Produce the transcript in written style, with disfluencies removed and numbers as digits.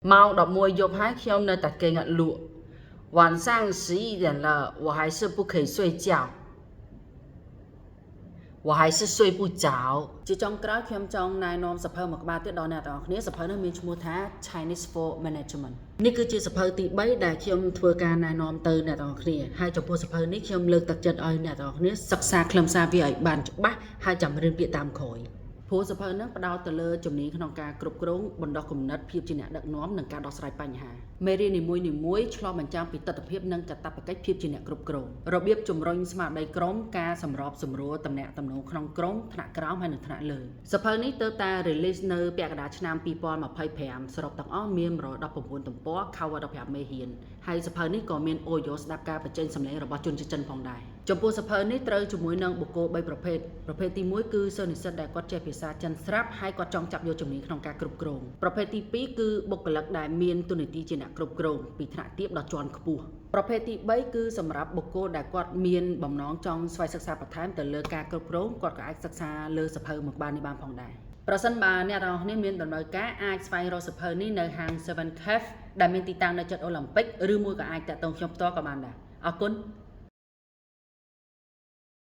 猫的摸又还要呢打给我录。晚上11点了，我还是不可以睡觉。我还是睡不着ជាចុងក្រោយខ្ញុំចង់ណែនាំសភៅមួយក្បាលទៀតដល់អ្នកទាំងអស់គ្នាសភៅនេះមានឈ្មោះថា Chinese for Management នេះគឺជាសភៅទី3ដែលខ្ញុំធ្វើការណែនាំទៅអ្នកទាំងអស់គ្នាហើយចំពោះសភៅនេះខ្ញុំលើកទឹកចិត្តឲ្យអ្នកទាំងអស់គ្នាសិក្សាខ្លឹមសារវាឲ្យបានច្បាស់ហើយចាំរៀនពាក្យតាមក្រោយព្រោះសភៅហ្នឹងផ្ដោតទៅលើជំនាញក្នុងការគ្រប់គ្រងបណ្ដុះគំនិតភាពជាអ្នកដឹកនាំនិងការដោះស្រាយបញ្ហាមេរៀននីមួយៗឆ្លុះបញ្ចាំងពីទស្សនវិជ្ជានិងកាតព្វកិច្ចភាពជាអ្នកគ្រប់គ្រងរបៀបជំរុញស្មារតីក្រុមការសម្របសម្រួលតំណែងតំណងក្នុងក្រុមថ្នាក់ក្រោមហើយនិងថ្នាក់លើសភៅនេះទើបតែ release នៅពាក់កណ្ដាលឆ្នាំ2025សរុបទាំងអស់មាន119ទំព័រ cover 15មេរៀនហើយសភៅនេះក៏មាន audio ស្ដាប់ការបញ្ចេញសម្លេងរបស់ជនជាតិចិនផងដែរចំពោះសភៅនេះត្រូវជាមួយនឹងបុគ្គល3ប្រភេទទី1គឺសិស្សនិស្សិតដែលគាត់ចេះភាសាចិនស្រាប់ហើយគាត់ចង់ចាប់យកជំនាញក្នុងការគ្រប់គ្រងប្រភេទទី2គឺបុគ្គលិកដែលមានតួនាទីជាអ្នកគ្រប់គ្រងពីថ្នាក់ទាបដល់ជាន់ខ្ពស់ប្រភេទទី3គឺសម្រាប់បុគ្គលដែលគាត់មានបំណងចង់ស្វ័យសិក្សាបន្ថែមទៅលើការគ្រប់គ្រងគាត់ក៏អាចសិក្សាលើសភៅមួយក្បាលនេះបានផងដែរប្រសិនបើអ្នកទាំងអស់គ្នាមានដំណើរការអាចស្វែងរកសភៅនេះនៅហាង Seven Cafe ដែលមានទីតាំងនៅជិតអូឡ িম্প ិកឬមួយក៏អាចតាក់ទងខ្ញុំផ្ទាល់ក៏បានដែរអរគុណ